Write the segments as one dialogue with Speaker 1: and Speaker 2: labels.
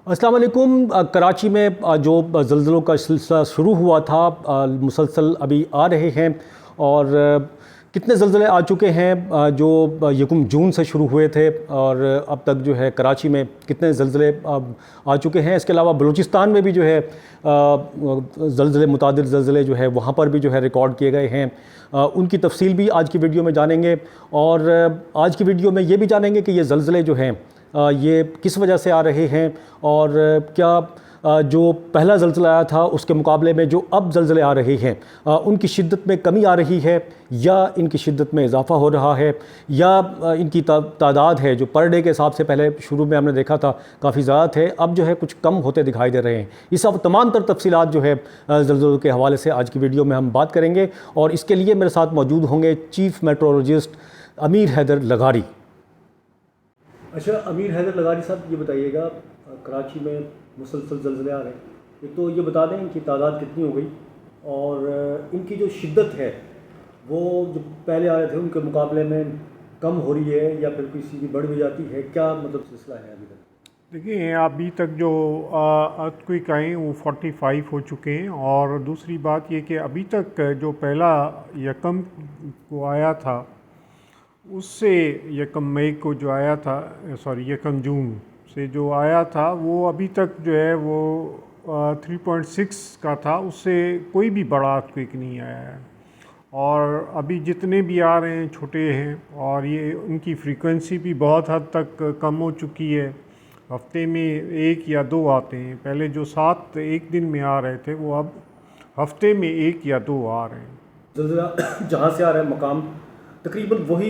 Speaker 1: अस्सलाम वालेकुम। कराची में जो ज़लज़लों का सिलसिला शुरू हुआ था, मुसलसल अभी आ रहे हैं। और कितने ज़लज़ले आ चुके हैं जो 1 जून से शुरू हुए थे, और अब तक जो है कराची में कितने ज़लज़ले आ चुके हैं। इसके अलावा बलूचिस्तान में भी जो है ज़लज़ले, मुतादिद ज़लज़ले जो है वहाँ पर भी जो है रिकॉर्ड किए गए हैं। उनकी तफसील भी आज की वीडियो में जानेंगे। और आज की वीडियो में ये भी जानेंगे कि ये ज़लज़ले जो हैं ये किस वजह से आ रहे हैं, और क्या जो पहला ज़लज़ला आया था उसके मुकाबले में जो अब ज़लज़ले आ रहे हैं उनकी शिद्दत में कमी आ रही है, या इनकी शिद्दत में इजाफ़ा हो रहा है, या इनकी तादाद है जो पर डे के हिसाब से पहले शुरू में हमने देखा था काफ़ी ज़्यादा थे, अब जो है कुछ कम होते दिखाई दे रहे हैं। ये सब तमाम तर तफसीलात जो है ज़लज़लों के हवाले से आज की वीडियो में हम बात करेंगे। और इसके लिए मेरे साथ मौजूद होंगे चीफ़ मेट्रोलॉजिस्ट अमीर हैदर लगारी। अच्छा अमीर हैदर लगारी साहब, ये बताइएगा, कराची में मुसलसल ज़लज़ले आ रहे हैं, एक तो ये बता दें इनकी तादाद कितनी हो गई, और इनकी जो शिद्दत है वो जो पहले आ रहे थे उनके मुकाबले में कम हो रही है, या फिर किसी की बढ़ भी जाती है, क्या मतलब सिलसिला है अभी तक?
Speaker 2: देखिए, अभी तक जो अर्थक्वेक आए वो 45 हो चुके हैं। और दूसरी बात ये कि अभी तक जो पहला यकम को आया था उससे, यकम मई को जो आया था, सॉरी यकम जून से जो आया था, वो अभी तक जो है वो 3.6 का था। उससे कोई भी बड़ा अर्थक्वेक नहीं आया है। और अभी जितने भी आ रहे हैं छोटे हैं, और ये उनकी फ्रीक्वेंसी भी बहुत हद तक कम हो चुकी है। हफ्ते में 1 या 2 आते हैं। पहले जो 7 एक दिन में आ रहे थे वो अब हफ्ते में 1 या 2 आ रहे हैं।
Speaker 1: ज़लज़ला जहाँ से आ रहा है मकाम तकरीबन वही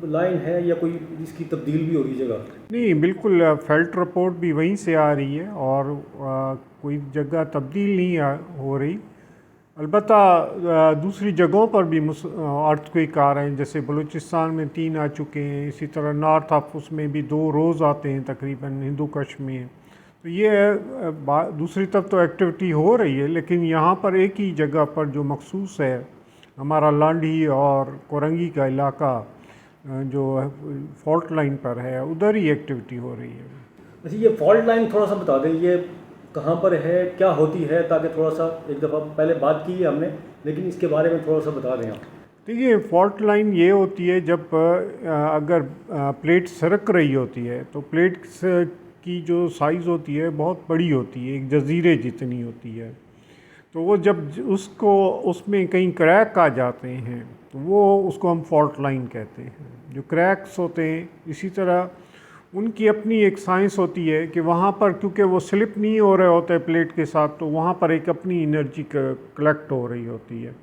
Speaker 1: लाइन है, या कोई इसकी तब्दील भी हो रही जगह?
Speaker 2: नहीं, बिल्कुल फेल्ट रिपोर्ट भी वहीं से आ रही है, और कोई जगह तब्दील नहीं हो रही। अलबत्ता दूसरी जगहों पर भी अर्थक्वेक आ रहे हैं, जैसे बलूचिस्तान में 3 आ चुके हैं। इसी तरह नॉर्थ ऑफ उसमें भी 2 रोज़ आते हैं तकरीबन, हिंदू कश में। तो ये दूसरी तरफ तो एक्टिविटी हो रही है, लेकिन यहाँ पर एक ही जगह पर जो मखसूस है, हमारा लांडी और कोरंगी का इलाका जो फॉल्ट लाइन पर है, उधर ही एक्टिविटी हो रही है।
Speaker 1: अच्छा, ये फॉल्ट लाइन थोड़ा सा बता दें, ये कहाँ पर है, क्या होती है, ताकि थोड़ा सा, एक दफ़ा पहले बात की है हमने, लेकिन इसके बारे में थोड़ा सा बता दें आप।
Speaker 2: देखिए, फॉल्ट लाइन ये होती है जब अगर प्लेट सरक रही होती है, तो प्लेट की जो साइज़ होती है बहुत बड़ी होती है, एक जजीरे जितनी होती है। तो वो जब उसको उसमें कहीं क्रैक आ जाते हैं तो वो उसको हम फॉल्ट लाइन कहते हैं। जो क्रैक्स होते हैं, इसी तरह उनकी अपनी एक साइंस होती है कि वहाँ पर, क्योंकि वो स्लिप नहीं हो रहे होते प्लेट के साथ, तो वहाँ पर एक अपनी एनर्जी कलेक्ट हो रही होती है।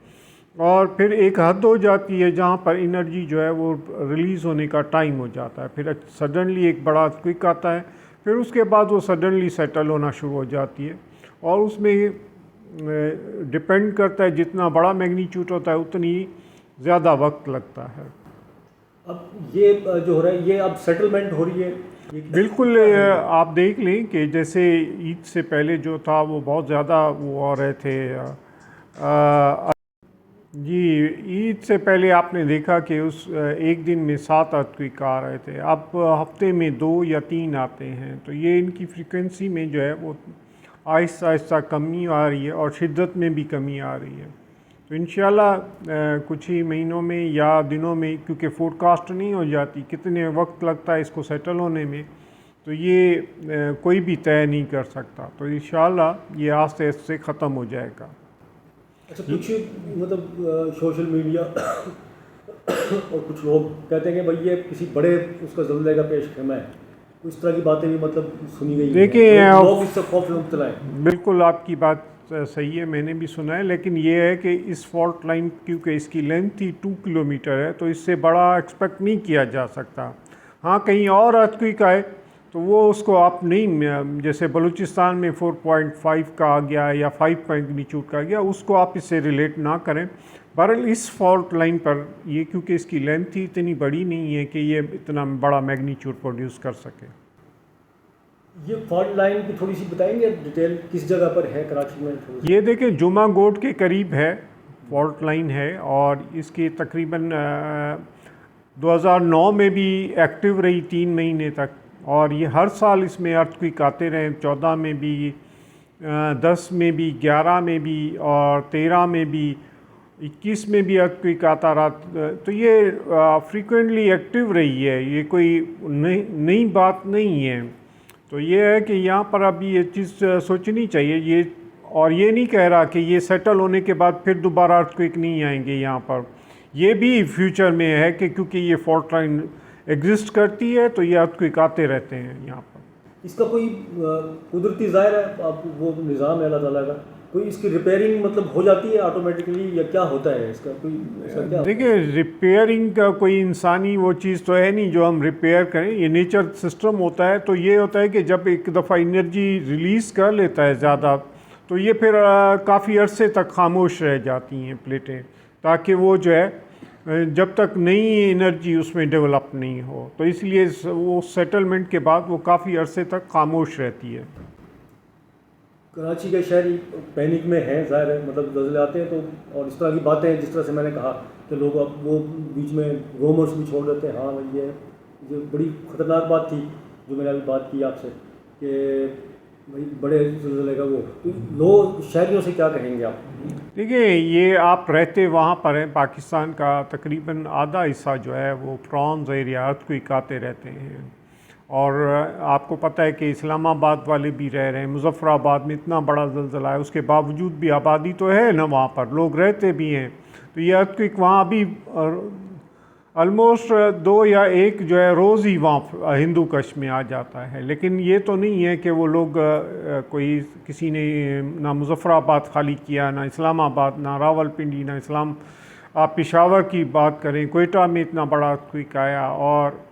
Speaker 2: और फिर एक हद हो जाती है जहाँ पर एनर्जी जो है वो रिलीज़ होने का टाइम हो जाता है। फिर सडनली एक बड़ा क्विक आता है, फिर उसके बाद वो सडनली सेटल होना शुरू हो जाती है। और उसमें डिपेंड करता है, जितना बड़ा मैग्नीट्यूड होता है उतनी ज़्यादा वक्त लगता है।
Speaker 1: अब ये जो हो रहा है, ये अब सेटलमेंट हो रही है?
Speaker 2: बिल्कुल, आप देख लें कि जैसे ईद से पहले जो था वो बहुत ज़्यादा वो आ रहे थे। जी, ईद से पहले आपने देखा कि उस एक दिन में 7 अर्थक्वेक आ रहे थे। अब हफ्ते में 2 या 3 आते हैं। तो ये इनकी फ्रीक्वेंसी में जो है वो आहिस्ता आहिस्ता कमी आ रही है, और शिद्दत में भी कमी आ रही है। तो इंशाल्लाह कुछ ही महीनों में या दिनों में, क्योंकि फोरकास्ट नहीं हो जाती कितने वक्त लगता है इसको सेटल होने में, तो ये कोई भी तय नहीं कर सकता। तो इंशाल्लाह ये आस्ते आस्ते ख़त्म हो जाएगा।
Speaker 1: अच्छा, कुछ मतलब सोशल मीडिया और कुछ लोग कहते हैं कि भाई ये किसी बड़े उसका ज़लज़ले का पेश खैमा है, इस तरह की बातें भी मतलब सुनी गई।
Speaker 2: देखिए,
Speaker 1: लोग इससे खौफ में मुब्तला हैं।
Speaker 2: बिल्कुल आपकी बात सही है, मैंने भी सुना है। लेकिन ये है कि इस फॉल्ट लाइन, क्योंकि इसकी लेंथ ही 2 किलोमीटर है, तो इससे बड़ा एक्सपेक्ट नहीं किया जा सकता। हाँ, कहीं और अर्थक्वेक आए तो वो उसको आप नहीं, जैसे बलूचिस्तान में 4.5 का आ गया या 5 मैग्नीट्यूड का आ गया, उसको आप इससे रिलेट ना करें। बहरहाल इस फॉल्ट लाइन पर ये, क्योंकि इसकी लेंथ ही इतनी बड़ी नहीं है कि ये इतना बड़ा मैग्नीट्यूड प्रोड्यूस कर सके।
Speaker 1: ये फॉल्ट लाइन की थोड़ी सी बताएंगे डिटेल, किस जगह पर है कराची में?
Speaker 2: ये देखें, जुमा गोट के करीब है फॉल्ट लाइन है, और इसकी तकरीबन 2009 में भी एक्टिव रही 3 महीने तक। और ये हर साल इसमें अर्थक्वेक आते रहे, 14 में भी, 10 में भी, 11 में भी और 13 में भी, 21 में भी अर्थक्वेक आता रहा। तो ये फ्रीक्वेंटली एक्टिव रही है, ये कोई नई बात नहीं है। तो ये है कि यहाँ पर अभी ये चीज़ सोचनी चाहिए, ये और ये नहीं कह रहा कि ये सेटल होने के बाद फिर दोबारा अर्थक्वेक नहीं आएंगे यहाँ पर। ये भी फ्यूचर में है कि क्योंकि ये फॉल्ट लाइन एग्जिस्ट करती है तो ये अर्थक्वेक आते रहते हैं यहाँ पर।
Speaker 1: इसका कोई कुदरती ज़ाहिर है आप वो निज़ाम है अल्लाह ताला का, कोई इसकी रिपेयरिंग मतलब हो जाती है ऑटोमेटिकली या क्या होता है इसका कोई क्या?
Speaker 2: देखिए, रिपेयरिंग का कोई इंसानी वो चीज़ तो है नहीं जो हम रिपेयर करें, ये नेचर सिस्टम होता है। तो ये होता है कि जब एक दफ़ा एनर्जी रिलीज़ कर लेता है ज़्यादा तो ये फिर काफ़ी अरसे तक खामोश रह जाती हैं प्लेटें, ताकि वो जो है जब तक नई एनर्जी उसमें डेवलप नहीं हो। तो इसलिए वो सेटलमेंट के बाद वो काफ़ी अरसे तक खामोश रहती है।
Speaker 1: कराची के शहरी पैनिक में हैं ज़ाहिर है, मतलब ज़लज़ले आते हैं तो, और इस तरह की बातें जिस तरह से मैंने कहा कि लोग अब वो बीच में रोमर्स भी छोड़ देते हैं। हाँ भाई, ये बड़ी ख़तरनाक बात थी जो मैंने अभी बात की आपसे कि भाई बड़े ज़लज़ले का वो, तो लोग शहरियों से क्या कहेंगे आप?
Speaker 2: देखिए, ये आप रहते वहाँ पर हैं, पाकिस्तान का तकरीबन आधा हिस्सा जो है वो प्रॉन्स एरिया अर्थक्वेक आते रहते हैं। और आपको पता है कि इस्लामाबाद वाले भी रह रहे हैं, मुज़फ़्फ़राबाद में इतना बड़ा ज़लज़ला है, उसके बावजूद भी आबादी तो है ना वहाँ पर, लोग रहते भी हैं। तो ये अर्थक्वेक वहाँ भी ऑलमोस्ट 2 या 1 जो है रोज़ ही वहाँ हिंदू कश में आ जाता है। लेकिन ये तो नहीं है कि वो लोग कोई किसी ने ना मुज़फ़्फ़राबाद खाली किया, ना इस्लामाबाद, ना रावलपिंडी, ना आप पेशावर की बात करें, कोयटा में इतना बड़ा अर्थक्वेक आया, और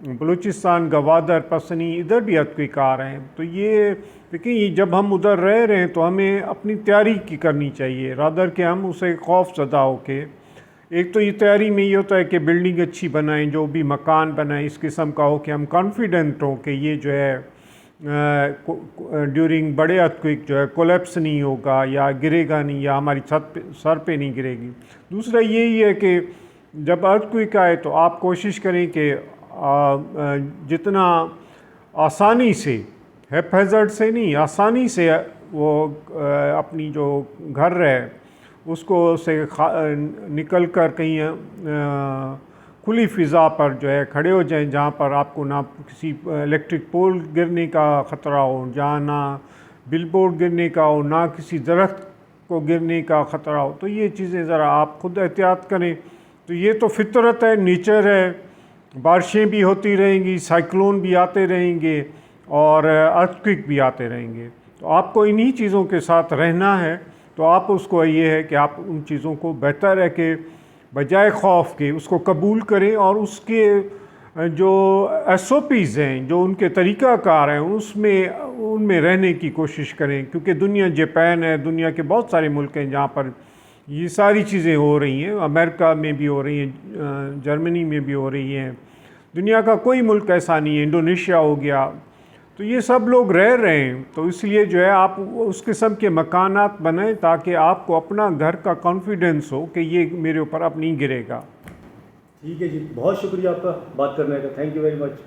Speaker 2: बलूचिस्तान, गवादर, पसनी, इधर भी अर्थक्वेक आ रहे हैं। तो ये देखिए, जब हम उधर रह रहे हैं तो हमें अपनी तैयारी की करनी चाहिए, रादर के हम उसे खौफ ज़दा हो के। एक तो ये तैयारी में ये होता है कि बिल्डिंग अच्छी बनाएं, जो भी मकान बनाएं इस किस्म का हो कि हम कॉन्फिडेंट हों कि ये जो है ड्यूरिंग बड़े अर्थक्वेक जो है कोलैप्स नहीं होगा या गिरेगा नहीं, या हमारी सर पे नहीं गिरेगी। दूसरा यही है कि जब अर्थक्वेक आए तो आप कोशिश करें कि जितना आसानी से, हैज़ार्ड से नहीं, आसानी से वो अपनी जो घर है उसको से निकल कर कहीं खुली फ़िज़ा पर जो है खड़े हो जाएं, जहाँ पर आपको ना किसी इलेक्ट्रिक पोल गिरने का ख़तरा हो, जहाँ ना बिलबोर्ड गिरने का हो, ना किसी दरख्त को गिरने का ख़तरा हो। तो ये चीज़ें ज़रा आप खुद एहतियात करें। तो ये तो फितरत है, नेचर है, बारिशें भी होती रहेंगी, साइक्लोन भी आते रहेंगे और अर्थक्वेक भी आते रहेंगे। तो आपको इन्हीं चीज़ों के साथ रहना है। तो आप उसको ये है कि आप उन चीज़ों को बेहतर है कि बजाय खौफ के उसको कबूल करें, और उसके जो SOPs हैं, जो उनके तरीक़ाकार हैं, उनमें रहने की कोशिश करें। क्योंकि दुनिया, जापान है, दुनिया के बहुत सारे मुल्क हैं जहाँ पर ये सारी चीज़ें हो रही हैं। अमेरिका में भी हो रही हैं, जर्मनी में भी हो रही हैं, दुनिया का कोई मुल्क ऐसा नहीं है, इंडोनेशिया हो गया। तो ये सब लोग रह रहे हैं। तो इसलिए जो है आप उस किस्म के मकानात बनाएं ताकि आपको अपना घर का कॉन्फिडेंस हो कि ये मेरे ऊपर अब नहीं गिरेगा।
Speaker 1: ठीक है जी, बहुत शुक्रिया आपका बात करने का, थैंक यू वेरी मच।